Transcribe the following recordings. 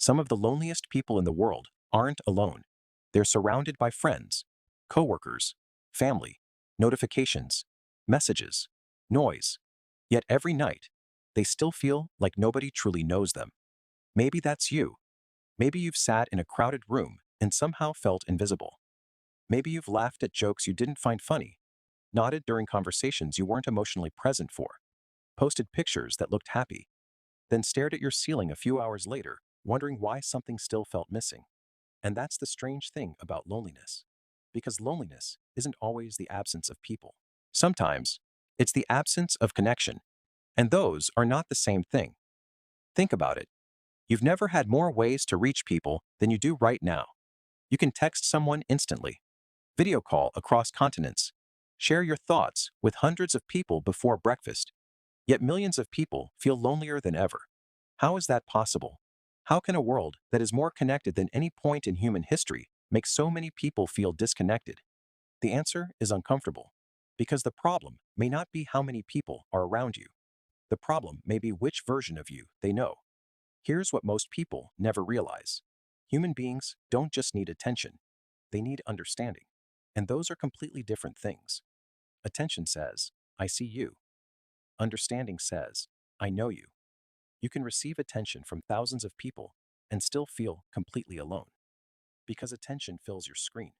Some of the loneliest people in the world aren't alone. They're surrounded by friends, coworkers, family, notifications, messages, noise. Yet every night, they still feel like nobody truly knows them. Maybe that's you. Maybe you've sat in a crowded room and somehow felt invisible. Maybe you've laughed at jokes you didn't find funny, nodded during conversations you weren't emotionally present for, posted pictures that looked happy, then stared at your ceiling a few hours later, wondering why something still felt missing. And that's the strange thing about loneliness. Because loneliness isn't always the absence of people. Sometimes, it's the absence of connection. And those are not the same thing. Think about it. You've never had more ways to reach people than you do right now. You can text someone instantly, video call across continents, share your thoughts with hundreds of people before breakfast. Yet millions of people feel lonelier than ever. How is that possible? How can a world that is more connected than any point in human history make so many people feel disconnected? The answer is uncomfortable. Because the problem may not be how many people are around you. The problem may be which version of you they know. Here's what most people never realize. Human beings don't just need attention. They need understanding. And those are completely different things. Attention says, I see you. Understanding says, I know you. You can receive attention from thousands of people and still feel completely alone. Because attention fills your screen.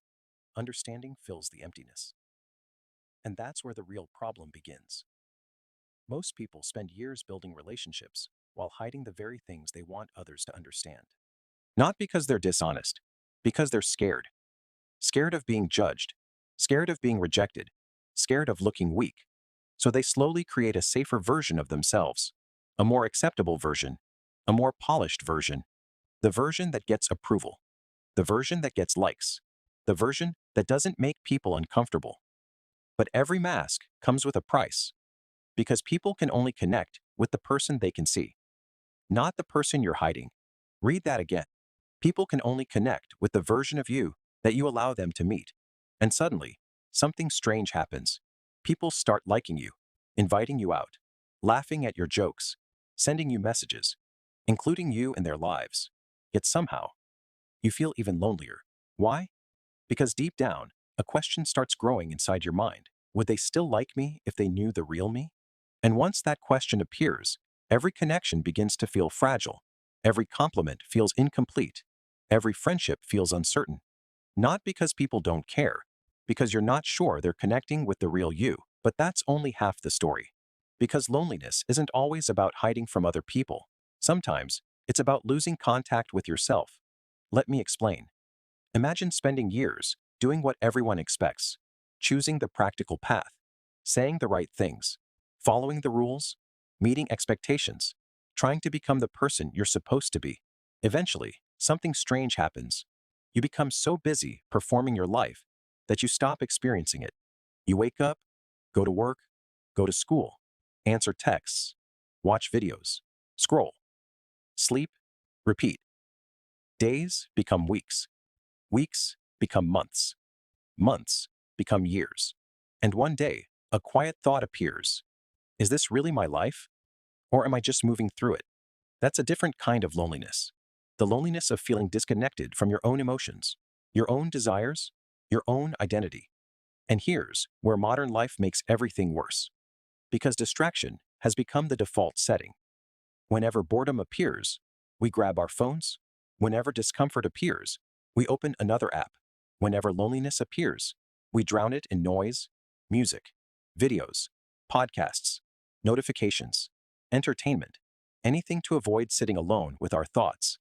Understanding fills the emptiness. And that's where the real problem begins. Most people spend years building relationships while hiding the very things they want others to understand. Not because they're dishonest, because they're scared. Scared of being judged, scared of being rejected, scared of looking weak. So they slowly create a safer version of themselves, a more acceptable version, a more polished version, the version that gets approval, the version that gets likes, the version that doesn't make people uncomfortable. But every mask comes with a price, because people can only connect with the person they can see, not the person you're hiding. Read that again. People can only connect with the version of you that you allow them to meet. And suddenly, something strange happens. People start liking you, inviting you out, laughing at your jokes, sending you messages, including you in their lives. Yet somehow, you feel even lonelier. Why? Because deep down, a question starts growing inside your mind. Would they still like me if they knew the real me? And once that question appears, every connection begins to feel fragile. Every compliment feels incomplete. Every friendship feels uncertain. Not because people don't care, because you're not sure they're connecting with the real you. But that's only half the story. Because loneliness isn't always about hiding from other people. Sometimes, it's about losing contact with yourself. Let me explain. Imagine spending years doing what everyone expects, choosing the practical path, saying the right things, following the rules, meeting expectations, trying to become the person you're supposed to be. Eventually, something strange happens. You become so busy performing your life that you stop experiencing it. You wake up, go to work, go to school, answer texts, watch videos, scroll, sleep, repeat. Days become weeks. Weeks become months. Months become years. And one day, a quiet thought appears. Is this really my life? Or am I just moving through it? That's a different kind of loneliness. The loneliness of feeling disconnected from your own emotions, your own desires, your own identity. And here's where modern life makes everything worse. Because distraction has become the default setting. Whenever boredom appears, we grab our phones. Whenever discomfort appears, we open another app. Whenever loneliness appears, we drown it in noise, music, videos, podcasts, notifications, entertainment, anything to avoid sitting alone with our thoughts.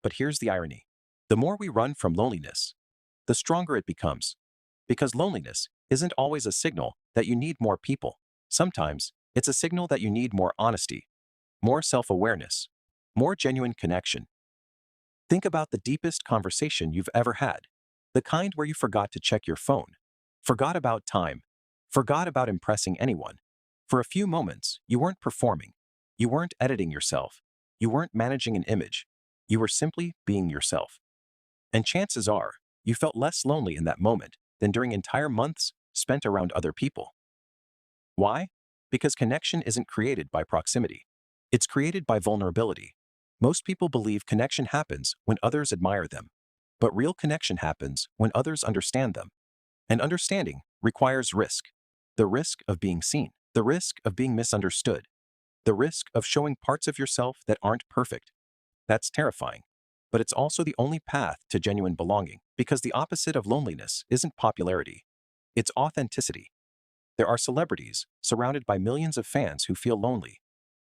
But here's the irony. The more we run from loneliness, the stronger it becomes. Because loneliness isn't always a signal that you need more people. Sometimes, it's a signal that you need more honesty, more self-awareness, more genuine connection. Think about the deepest conversation you've ever had. The kind where you forgot to check your phone, forgot about time, forgot about impressing anyone. For a few moments, you weren't performing. You weren't editing yourself. You weren't managing an image. You were simply being yourself. And chances are, you felt less lonely in that moment than during entire months spent around other people. Why? Because connection isn't created by proximity. It's created by vulnerability. Most people believe connection happens when others admire them, but real connection happens when others understand them. And understanding requires risk. The risk of being seen, the risk of being misunderstood, the risk of showing parts of yourself that aren't perfect. That's terrifying. But it's also the only path to genuine belonging, because the opposite of loneliness isn't popularity. It's authenticity. There are celebrities surrounded by millions of fans who feel lonely.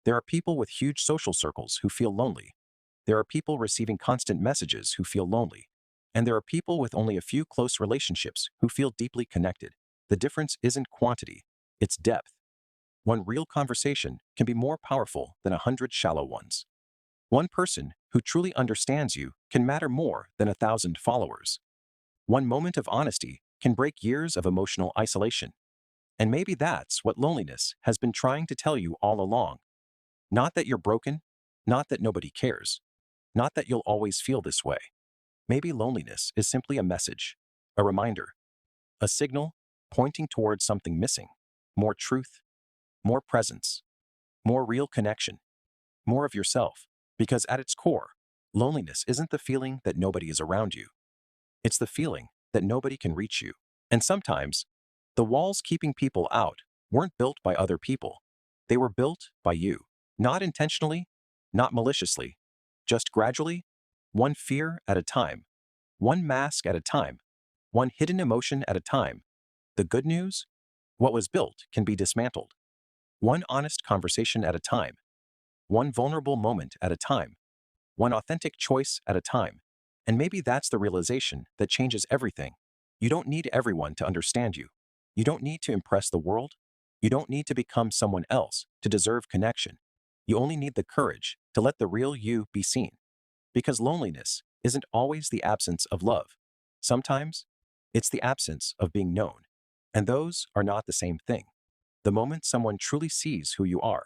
There are people with huge social circles who feel lonely. There are people receiving constant messages who feel lonely. And there are people with only a few close relationships who feel deeply connected. The difference isn't quantity, it's depth. One real conversation can be more powerful than 100 shallow ones. One person who truly understands you can matter more than 1,000 followers. One moment of honesty can break years of emotional isolation. And maybe that's what loneliness has been trying to tell you all along. Not that you're broken, not that nobody cares, not that you'll always feel this way. Maybe loneliness is simply a message, a reminder, a signal pointing towards something missing. More truth, more presence, more real connection, more of yourself. Because at its core, loneliness isn't the feeling that nobody is around you. It's the feeling that nobody can reach you. And sometimes, the walls keeping people out weren't built by other people. They were built by you. Not intentionally, not maliciously, just gradually, one fear at a time, one mask at a time, one hidden emotion at a time. The good news? What was built can be dismantled. One honest conversation at a time, one vulnerable moment at a time, one authentic choice at a time. And maybe that's the realization that changes everything. You don't need everyone to understand you. You don't need to impress the world. You don't need to become someone else to deserve connection. You only need the courage to let the real you be seen. Because loneliness isn't always the absence of love. Sometimes, it's the absence of being known. And those are not the same thing. The moment someone truly sees who you are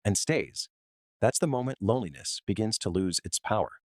and stays, that's the moment loneliness begins to lose its power.